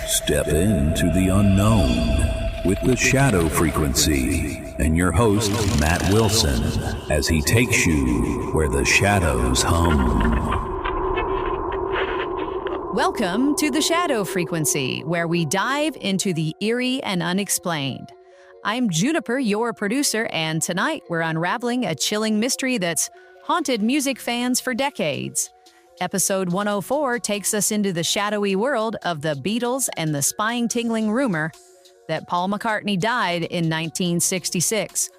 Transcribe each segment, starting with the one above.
Step into the unknown with the Shadow Frequency and your host, Matt Wilson, as he takes you where the shadows hum. Welcome to the Shadow Frequency, where we dive into the eerie and unexplained. I'm Juniper, your producer, and tonight we're unraveling a chilling mystery that's haunted music fans for decades. Episode 104 takes us into the shadowy world of the Beatles and the spine-tingling rumor that Paul McCartney died in 1966,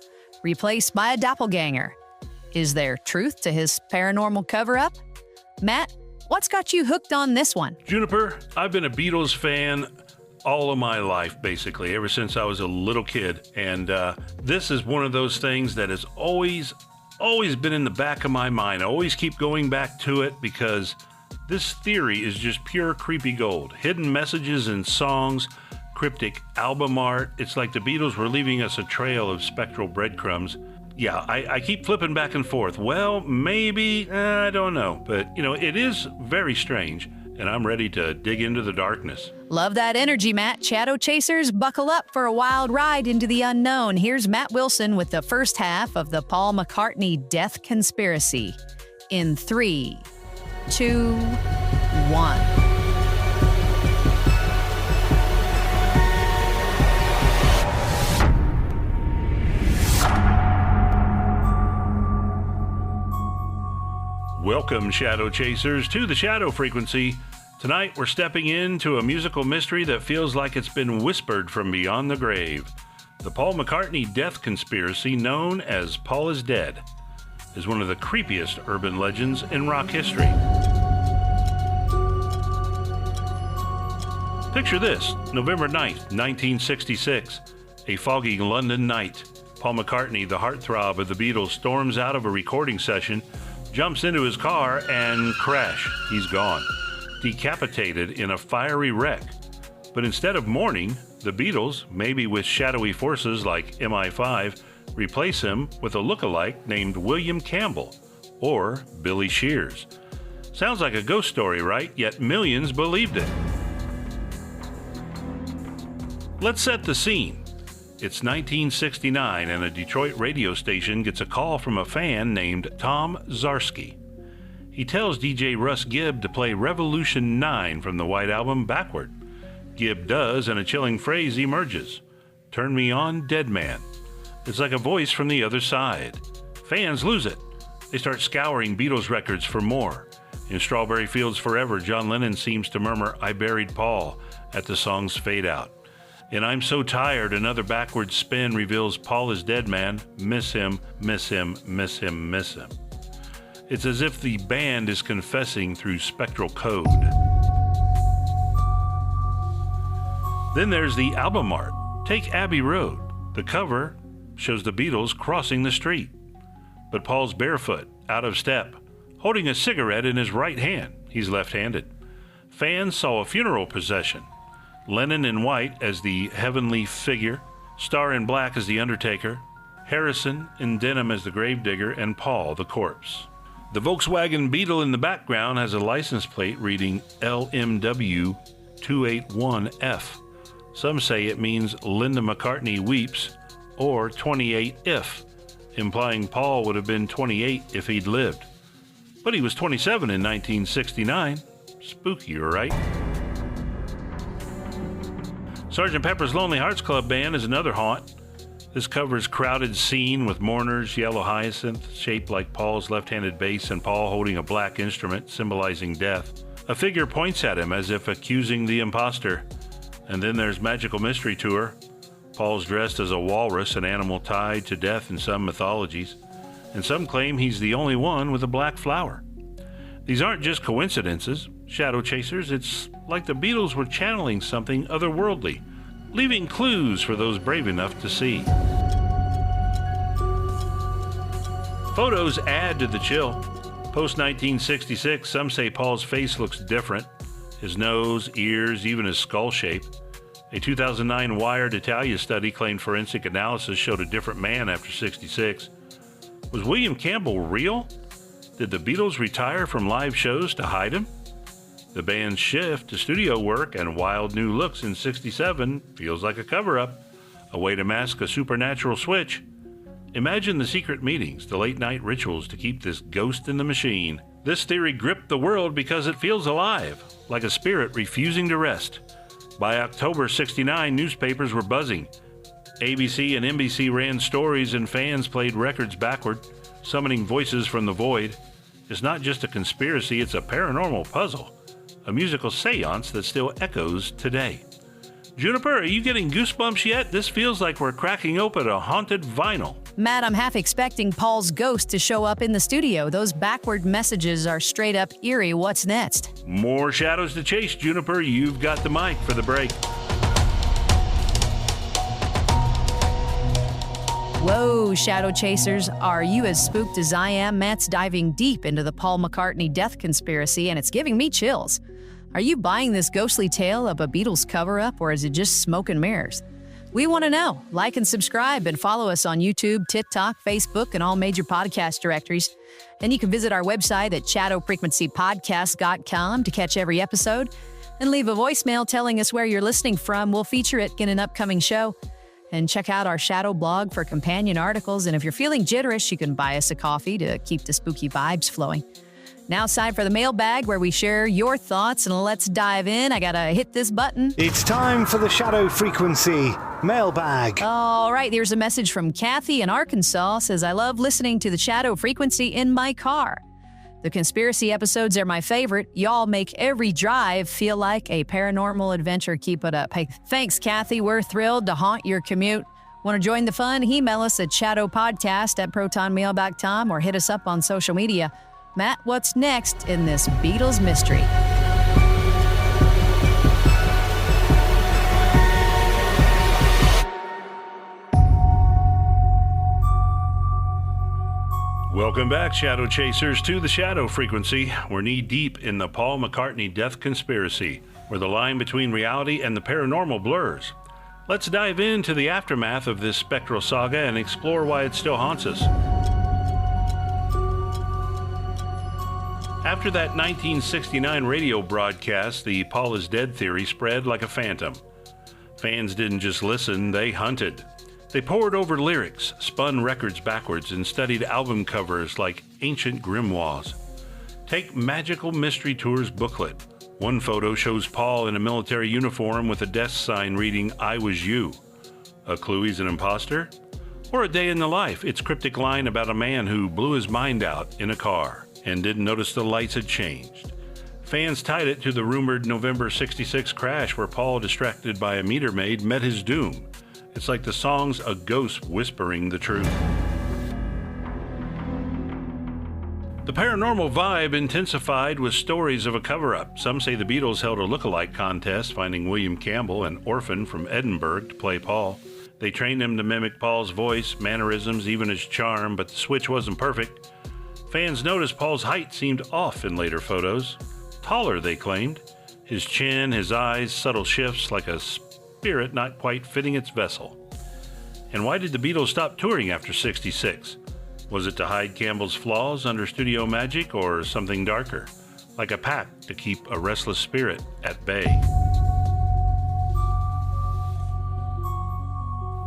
replaced by a doppelganger. Is there truth to his paranormal cover-up? Matt, what's got you hooked on this one? Juniper, I've been a Beatles fan all of my life, basically, ever since I was a little kid. And this is one of those things that has always been in the back of my mind. I always keep going back to it because this theory is just pure creepy gold. Hidden messages in songs, cryptic album art. It's like the Beatles were leaving us a trail of spectral breadcrumbs. Yeah, I keep flipping back and forth. Well, maybe, I don't know. But, it is very strange, and I'm ready to dig into the darkness. Love that energy, Matt. Shadow Chasers, buckle up for a wild ride into the unknown. Here's Matt Wilson with the first half of the Paul McCartney death conspiracy. In 3, 2, 1. Welcome, Shadow Chasers, to the Shadow Frequency. Tonight, we're stepping into a musical mystery that feels like it's been whispered from beyond the grave. The Paul McCartney death conspiracy, known as Paul is Dead, is one of the creepiest urban legends in rock history. Picture this, November 9th, 1966, a foggy London night. Paul McCartney, the heartthrob of the Beatles, storms out of a recording session, jumps into his car, and crash, he's gone, decapitated in a fiery wreck. But instead of mourning, the Beatles, maybe with shadowy forces like MI5, replace him with a look-alike named William Campbell, or Billy Shears. Sounds like a ghost story, right? Yet millions believed it. Let's set the scene. It's 1969, and a Detroit radio station gets a call from a fan named Tom Zarsky. He tells DJ Russ Gibb to play Revolution 9 from the White Album backward. Gibb does, and a chilling phrase emerges. "Turn me on, dead man." It's like a voice from the other side. Fans lose it. They start scouring Beatles records for more. In Strawberry Fields Forever, John Lennon seems to murmur, "I buried Paul," at the song's fade out. In I'm So Tired, another backward spin reveals Paul is dead, man. Miss him, miss him, miss him, miss him. It's as if the band is confessing through spectral code. Then there's the album art. Take Abbey Road. The cover shows the Beatles crossing the street. But Paul's barefoot, out of step, holding a cigarette in his right hand. He's left-handed. Fans saw a funeral procession. Lennon in white as the heavenly figure, Starr in black as the Undertaker, Harrison in denim as the gravedigger, and Paul the corpse. The Volkswagen Beetle in the background has a license plate reading LMW 281F. Some say it means Linda McCartney weeps, or 28 if, implying Paul would have been 28 if he'd lived. But he was 27 in 1969. Spooky, right? Sgt. Pepper's Lonely Hearts Club Band is another haunt. This covers crowded scene with mourners, yellow hyacinth, shaped like Paul's left-handed bass, and Paul holding a black instrument symbolizing death. A figure points at him as if accusing the imposter. And then there's Magical Mystery Tour. Paul's dressed as a walrus, an animal tied to death in some mythologies. And some claim he's the only one with a black flower. These aren't just coincidences, Shadow Chasers. It's like the Beatles were channeling something otherworldly, leaving clues for those brave enough to see. Photos add to the chill. Post-1966, some say Paul's face looks different. His nose, ears, even his skull shape. A 2009 Wired Italia study claimed forensic analysis showed a different man after 66. Was William Campbell real? Did the Beatles retire from live shows to hide him? The band's shift to studio work and wild new looks in '67 feels like a cover-up, a way to mask a supernatural switch. Imagine the secret meetings, the late-night rituals to keep this ghost in the machine. This theory gripped the world because it feels alive, like a spirit refusing to rest. By October '69, newspapers were buzzing. ABC and NBC ran stories and fans played records backward, summoning voices from the void. It's not just a conspiracy, it's a paranormal puzzle, a musical seance that still echoes today. Juniper, are you getting goosebumps yet? This feels like we're cracking open a haunted vinyl. Matt, I'm half expecting Paul's ghost to show up in the studio. Those backward messages are straight up eerie. What's next? More shadows to chase, Juniper. You've got the mic for the break. Whoa, Shadow Chasers, are you as spooked as I am? Matt's diving deep into the Paul McCartney death conspiracy, and it's giving me chills. Are you buying this ghostly tale of a Beatles cover-up, or is it just smoke and mirrors? We want to know. Like and subscribe and follow us on YouTube, TikTok, Facebook, and all major podcast directories. And you can visit our website at shadowfrequencypodcast.com to catch every episode and leave a voicemail telling us where you're listening from. We'll feature it in an upcoming show. And check out our Shadow blog for companion articles. And if you're feeling jitterish, you can buy us a coffee to keep the spooky vibes flowing. Now it's time for the mailbag, where we share your thoughts, and let's dive in. I gotta hit this button. It's time for the Shadow Frequency mailbag. All right, here's a message from Kathy in Arkansas. Says, I love listening to the Shadow Frequency in my car. The conspiracy episodes are my favorite. Y'all make every drive feel like a paranormal adventure. Keep it up. Hey, thanks, Kathy. We're thrilled to haunt your commute. Want to join the fun? Email us at shadowpodcast@protonmail.com or hit us up on social media. Matt, what's next in this Beatles mystery? Welcome back, Shadow Chasers, to the Shadow Frequency. We're knee-deep in the Paul McCartney death conspiracy, where the line between reality and the paranormal blurs. Let's dive into the aftermath of this spectral saga and explore why it still haunts us. After that 1969 radio broadcast, the Paul is dead theory spread like a phantom. Fans didn't just listen, they hunted. They pored over lyrics, spun records backwards, and studied album covers like ancient grimoires. Take Magical Mystery Tour's booklet. One photo shows Paul in a military uniform with a desk sign reading, I was you. A clue he's an imposter? Or A Day in the Life, its cryptic line about a man who blew his mind out in a car and didn't notice the lights had changed. Fans tied it to the rumored November '66 crash where Paul, distracted by a meter maid, met his doom. It's like the song's a ghost whispering the truth. The paranormal vibe intensified with stories of a cover-up. Some say the Beatles held a look-alike contest, finding William Campbell, an orphan from Edinburgh, to play Paul. They trained him to mimic Paul's voice, mannerisms, even his charm, but the switch wasn't perfect. Fans noticed Paul's height seemed off in later photos. Taller, they claimed. His chin, his eyes, subtle shifts like a spirit not quite fitting its vessel. And why did the Beatles stop touring after '66? Was it to hide Campbell's flaws under studio magic, or something darker, like a pact to keep a restless spirit at bay?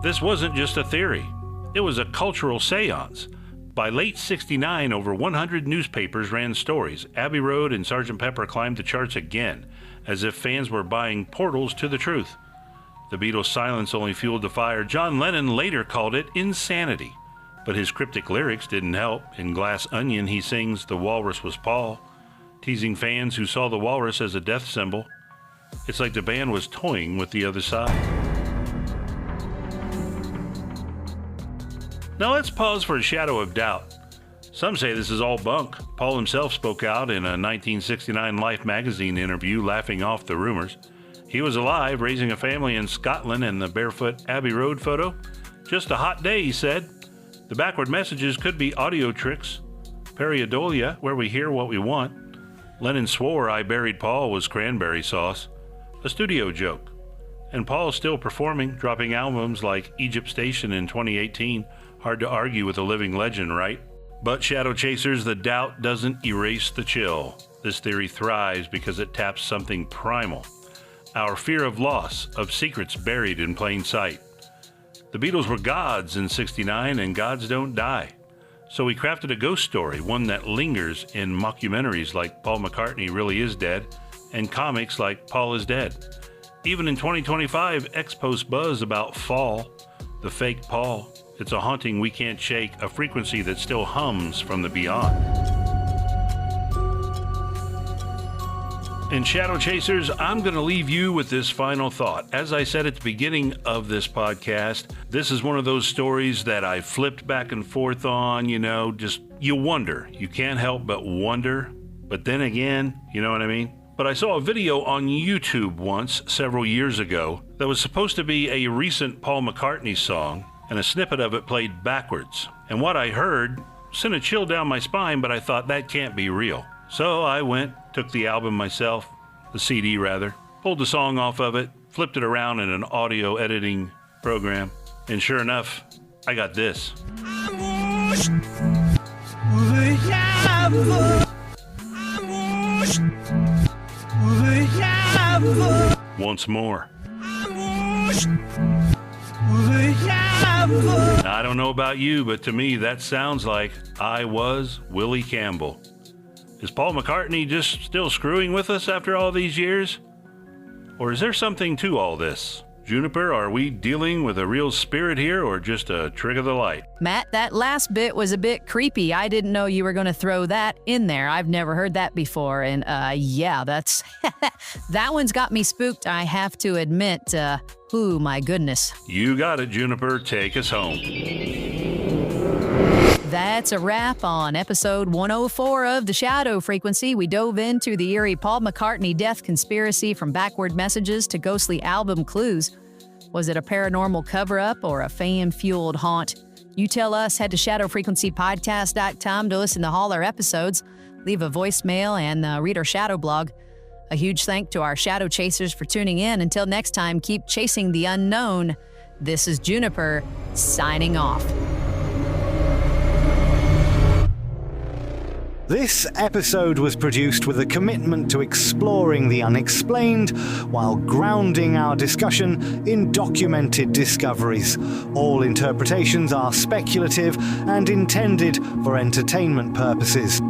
This wasn't just a theory. It was a cultural seance. By late '69, over 100 newspapers ran stories. Abbey Road and Sgt. Pepper climbed the charts again, as if fans were buying portals to the truth. The Beatles' silence only fueled the fire. John Lennon later called it insanity. But his cryptic lyrics didn't help. In Glass Onion, he sings, "The walrus was Paul," teasing fans who saw the walrus as a death symbol. It's like the band was toying with the other side. Now let's pause for a shadow of doubt. Some say this is all bunk. Paul himself spoke out in a 1969 Life magazine interview, laughing off the rumors. He was alive, raising a family in Scotland, and the barefoot Abbey Road photo. Just a hot day, he said. The backward messages could be audio tricks. Pareidolia, where we hear what we want. Lennon swore I Buried Paul was cranberry sauce. A studio joke. And Paul's still performing, dropping albums like Egypt Station in 2018. Hard to argue with a living legend, right? But Shadow Chasers, the doubt doesn't erase the chill. This theory thrives because it taps something primal. Our fear of loss, of secrets buried in plain sight. The Beatles were gods in '69, and gods don't die. So we crafted a ghost story, one that lingers in mockumentaries like Paul McCartney Really Is Dead, and comics like Paul is Dead. Even in 2025, X-Post buzz about Fall, the fake Paul. It's a haunting we can't shake, a frequency that still hums from the beyond. In Shadow Chasers, I'm going to leave you with this final thought. As I said at the beginning of this podcast, this is one of those stories that I flipped back and forth on, just you wonder. You can't help but wonder. But then again, you know what I mean? But I saw a video on YouTube once, several years ago, that was supposed to be a recent Paul McCartney song, and a snippet of it played backwards. And what I heard sent a chill down my spine, but I thought that can't be real. So I went, took the album myself, the CD rather, pulled the song off of it, flipped it around in an audio editing program, and sure enough, I got this. Once more. I don't know about you, but to me that sounds like I Was Willie Campbell. Is Paul McCartney just still screwing with us after all these years? Or is there something to all this? Juniper, are we dealing with a real spirit here or just a trick of the light? Matt, that last bit was a bit creepy. I didn't know you were going to throw that in there. I've never heard that before. And yeah, that's that one's got me spooked, I have to admit. Ooh, my goodness. You got it, Juniper. Take us home. That's a wrap on episode 104 of The Shadow Frequency. We dove into the eerie Paul McCartney death conspiracy from backward messages to ghostly album clues. Was it a paranormal cover-up or a fan-fueled haunt? You tell us. Head to shadowfrequencypodcast.com to listen to all our episodes. Leave a voicemail and read our Shadow blog. A huge thank to our Shadow Chasers for tuning in. Until next time, keep chasing the unknown. This is Juniper, signing off. This episode was produced with a commitment to exploring the unexplained while grounding our discussion in documented discoveries. All interpretations are speculative and intended for entertainment purposes.